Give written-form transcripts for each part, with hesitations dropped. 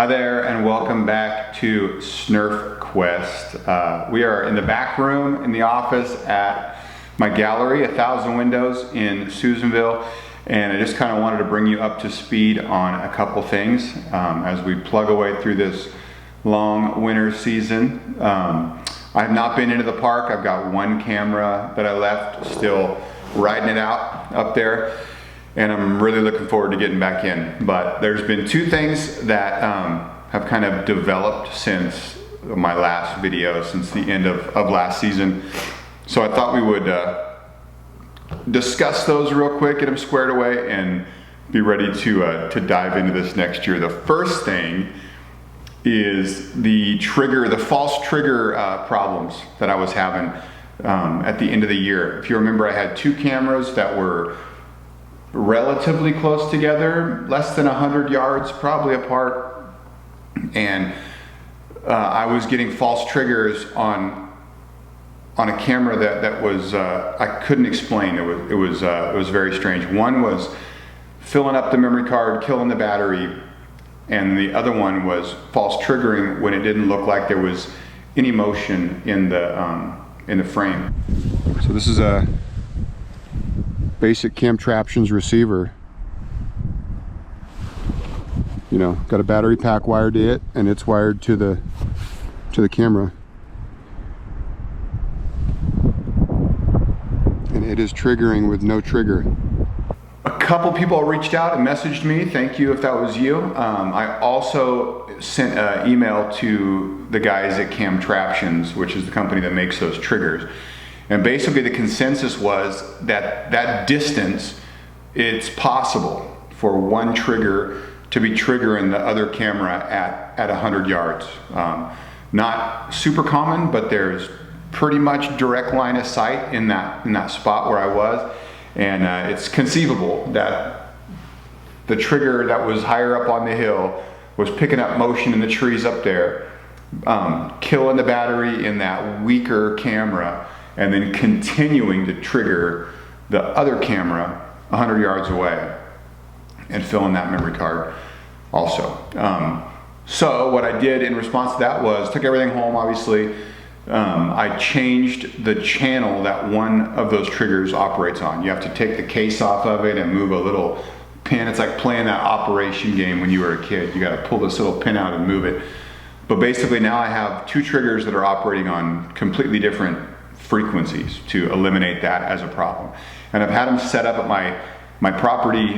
Hi there and welcome back to SNRF Quest. We are in the back room in the office at my gallery, 1,000 Windows in Susanville, and I just kind of wanted to bring you up to speed on a couple things as we plug away through this long winter season. I have not been into the park. I've got one camera that I left still riding it out up there, and I'm really looking forward to getting back in. But there's been two things that have kind of developed since my last video, since the end of last season. So I thought we would discuss those real quick, get them squared away, and be ready to dive into this next year. The first thing is the false trigger problems that I was having at the end of the year. If you remember, I had two cameras that were relatively close together, less than 100 yards probably apart, and I was getting false triggers on a camera that was I couldn't explain. It was very strange. One was filling up the memory card, killing the battery, and the other one was false triggering when it didn't look like there was any motion in the frame. So this is a basic Camtraptions receiver. You know, got a battery pack wired to it, and it's wired to the camera, and it is triggering with no trigger. A couple people reached out and messaged me. Thank you if that was you. I also sent an email to the guys at Camtraptions, which is the company that makes those triggers. And basically the consensus was that distance, it's possible for one trigger to be triggering the other camera at 100 yards. Not super common, but there's pretty much direct line of sight in that spot where I was. And it's conceivable that the trigger that was higher up on the hill was picking up motion in the trees up there, killing the battery in that weaker camera, and then continuing to trigger the other camera 100 yards away and filling that memory card also. So what I did in response to that was took everything home, obviously. I changed the channel that one of those triggers operates on. You have to take the case off of it and move a little pin. It's like playing that operation game when you were a kid. You got to pull this little pin out and move it. But basically now I have two triggers that are operating on completely different frequencies to eliminate that as a problem. And I've had them set up at my property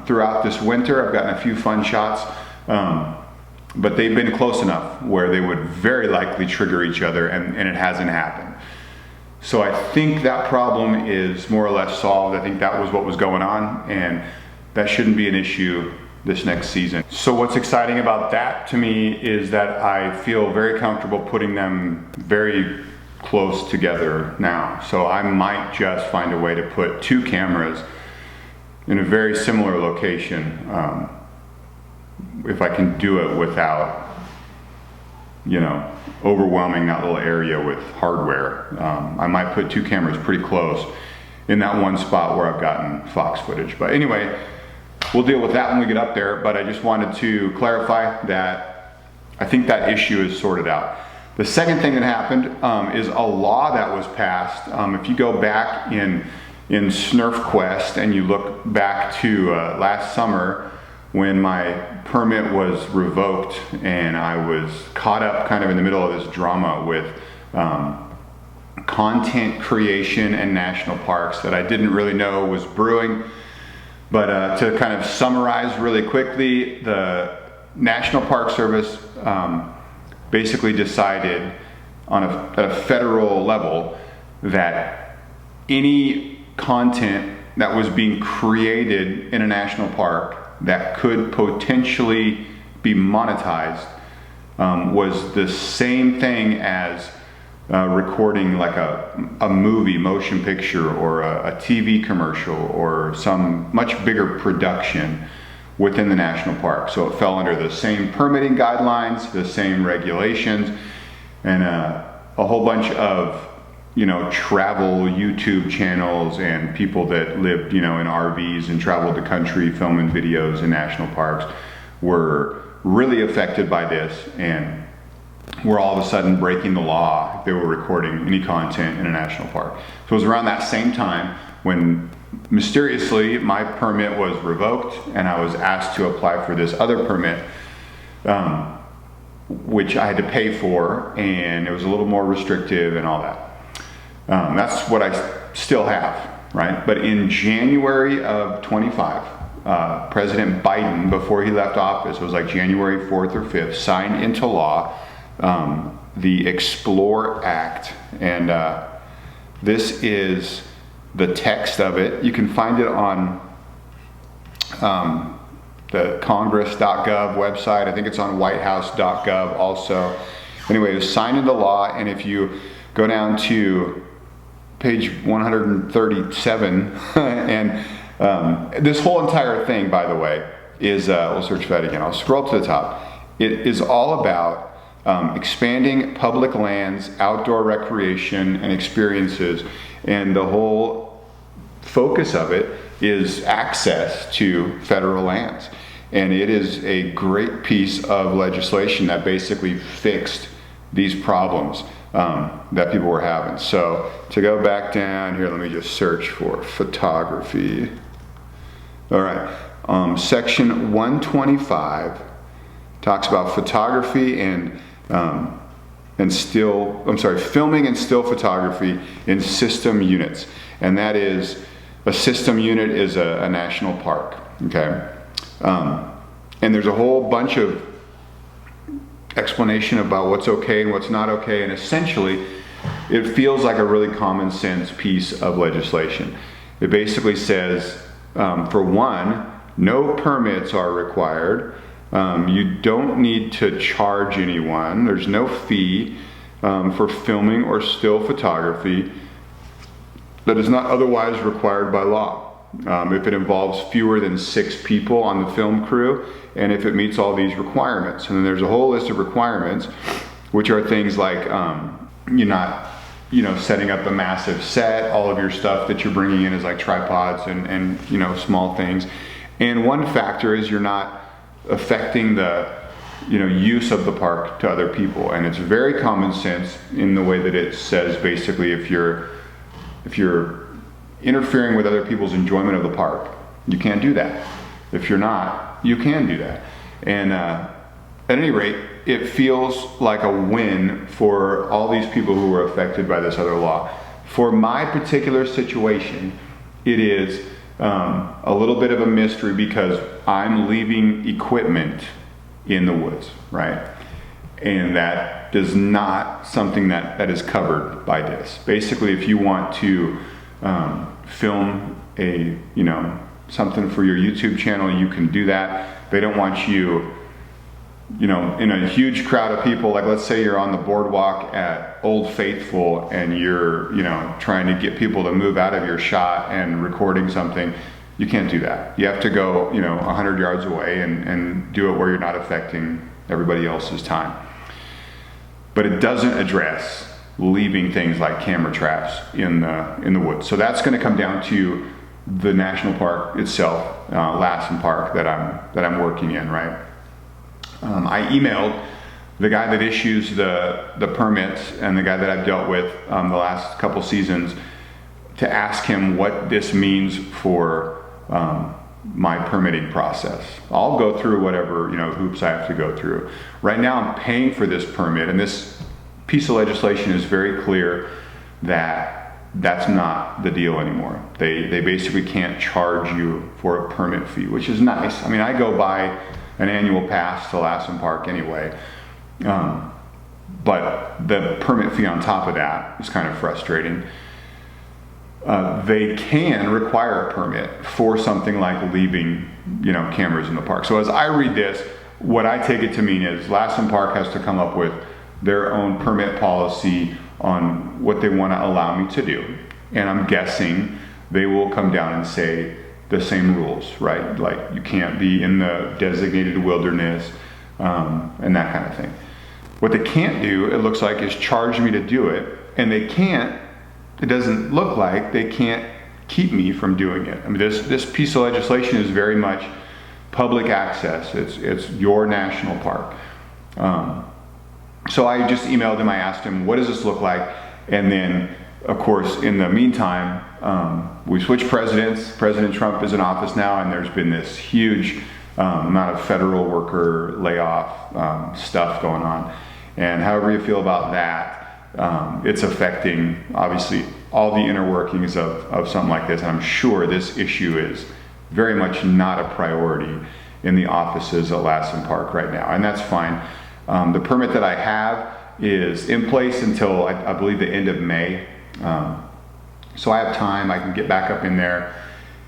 throughout this winter. I've gotten a few fun shots, but they've been close enough where they would very likely trigger each other, and it hasn't happened. So I think that problem is more or less solved. I think that was what was going on, and that shouldn't be an issue this next season. So what's exciting about that to me is that I feel very comfortable putting them very close together now. So I might just find a way to put two cameras in a very similar location, if I can do it without, you know, overwhelming that little area with hardware. I might put two cameras pretty close in that one spot where I've gotten Fox footage. But anyway, we'll deal with that when we get up there. But I just wanted to clarify that I think that issue is sorted out. The second thing that happened is a law that was passed. If you go back in SNRF Quest and you look back to last summer when my permit was revoked and I was caught up kind of in the middle of this drama with content creation and national parks that I didn't really know was brewing. But to kind of summarize really quickly, the National Park Service basically decided at a federal level that any content that was being created in a national park that could potentially be monetized was the same thing as recording like a movie, motion picture, or a TV commercial, or some much bigger production within the national park. So it fell under the same permitting guidelines, the same regulations, and a whole bunch of, you know, travel YouTube channels and people that lived, you know, in RVs and traveled the country filming videos in national parks were really affected by this and were all of a sudden breaking the law if they were recording any content in a national park. So it was around that same time when mysteriously my permit was revoked and I was asked to apply for this other permit, which I had to pay for, and it was a little more restrictive and all that. That's what I still have, right? But in January of 25, President Biden, before he left office, it was like January 4th or 5th, signed into law the Explore Act, and this is the text of it. You can find it on the congress.gov website. I think it's on whitehouse.gov also. Anyway, it was signed into law, and if you go down to page 137, and this whole entire thing, by the way, is, we'll search for that again. I'll scroll to the top. It is all about expanding public lands, outdoor recreation, and experiences, and the whole focus of it is access to federal lands. And it is a great piece of legislation that basically fixed these problems that people were having. So to go back down here, let me just search for photography. All right, section 125 talks about photography and filming and still photography in system units. And that is, a system unit is a national park, okay? And there's a whole bunch of explanation about what's okay and what's not okay, and essentially it feels like a really common sense piece of legislation. It basically says, for one, no permits are required. You don't need to charge anyone. There's no fee for filming or still photography that is not otherwise required by law. If it involves fewer than 6 people on the film crew, and if it meets all these requirements. And then there's a whole list of requirements, which are things like you're not, setting up a massive set. All of your stuff that you're bringing in is like tripods and small things. And one factor is you're not affecting the use of the park to other people. And it's very common sense in the way that it says basically if you're interfering with other people's enjoyment of the park, you can't do that. If you're not, you can do that. And at any rate, it feels like a win for all these people who were affected by this other law. For my particular situation, it is a little bit of a mystery because I'm leaving equipment in the woods, right? And that is not something that is covered by this. Basically, if you want to film something for your YouTube channel, you can do that. They don't want you, in a huge crowd of people. Like, let's say you're on the boardwalk at Old Faithful and you're, trying to get people to move out of your shot and recording something. You can't do that. You have to go, 100 yards away and do it where you're not affecting everybody else's time. But it doesn't address leaving things like camera traps in the woods. So that's going to come down to the national park itself, Lassen Park, that I'm working in, right? I emailed the guy that issues the permits and the guy that I've dealt with the last couple seasons to ask him what this means for my permitting process. I'll go through whatever hoops I have to go through. Right now I'm paying for this permit, and this piece of legislation is very clear that that's not the deal anymore. They basically can't charge you for a permit fee, which is nice. I mean, I go buy an annual pass to Lassen Park anyway, but the permit fee on top of that is kind of frustrating. They can require a permit for something like leaving, cameras in the park. So as I read this, what I take it to mean is Lassen Park has to come up with their own permit policy on what they want to allow me to do. And I'm guessing they will come down and say the same rules, right? Like, you can't be in the designated wilderness and that kind of thing. What they can't do, it looks like, is charge me to do it. And they can't, it doesn't look like they can't keep me from doing it. I mean, this piece of legislation is very much public access. It's your national park. So I just emailed him, I asked him, what does this look like? And then, of course, in the meantime, we switched presidents. President Trump is in office now, and there's been this huge amount of federal worker layoff stuff going on. And however you feel about that, it's affecting, obviously, all the inner workings of something like this. And I'm sure this issue is very much not a priority in the offices at Lassen Park right now, and that's fine. The permit that I have is in place until I believe the end of May. So I have time, I can get back up in there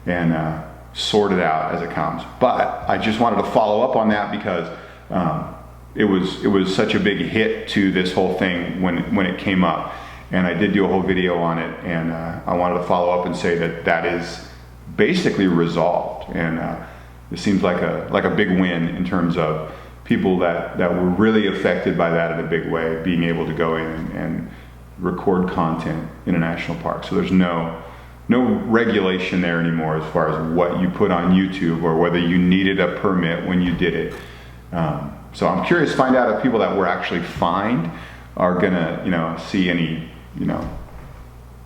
and sort it out as it comes. But I just wanted to follow up on that because it was such a big hit to this whole thing when it came up. And I did do a whole video on it, and I wanted to follow up and say that is basically resolved. And it seems like a big win in terms of people that were really affected by that in a big way, being able to go in and record content in a national park. So there's no regulation there anymore as far as what you put on YouTube or whether you needed a permit when you did it. So I'm curious to find out if people that were actually fined are gonna, see any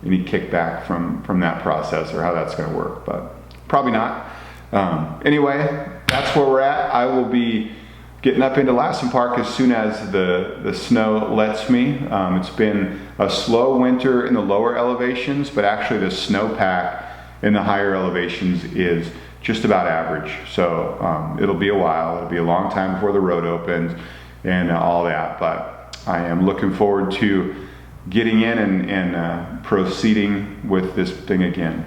kickback from that process, or how that's gonna work, but probably not. Anyway, that's where we're at. I will be getting up into Lassen Park as soon as the snow lets me. It's been a slow winter in the lower elevations, but actually the snowpack in the higher elevations is just about average. So it'll be a while. It'll be a long time before the road opens and all that, but I am looking forward to getting in and proceeding with this thing again.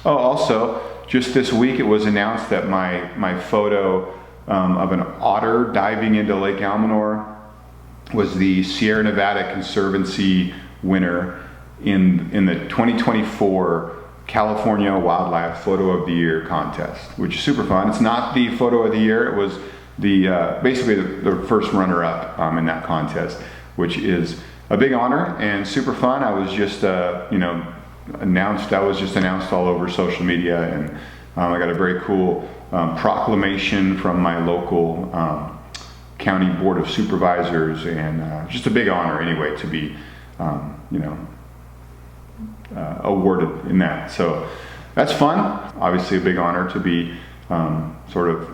Also, just this week it was announced that my photo of an otter diving into Lake Almanor was the Sierra Nevada Conservancy winner in the 2024 California Wildlife Photo of the Year contest, which is super fun. It's not the photo of the year, it was basically the first runner-up in that contest, which is a big honor and super fun. I was just announced all over social media, and I got a very cool proclamation from my local county board of supervisors, and just a big honor anyway to be awarded in that. So that's fun. Obviously a big honor to be sort of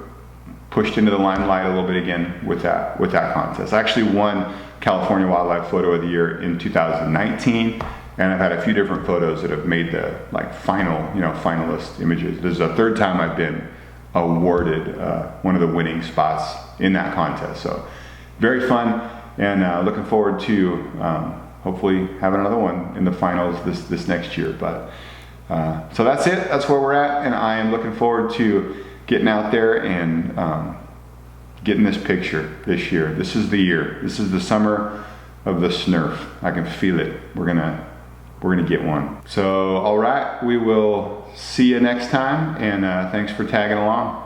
pushed into the limelight a little bit again with that contest. I actually won California Wildlife Photo of the Year in 2019, and I've had a few different photos that have made the finalist images. This is the third time I've been awarded one of the winning spots in that contest. So very fun, and looking forward to hopefully having another one in the finals this next year. But so that's it. That's where we're at, and I am looking forward to getting out there and getting this picture this year. This is the year. This is the summer of the SNRF. I can feel it. We're gonna get one. So, all right, we will see you next time, and thanks for tagging along.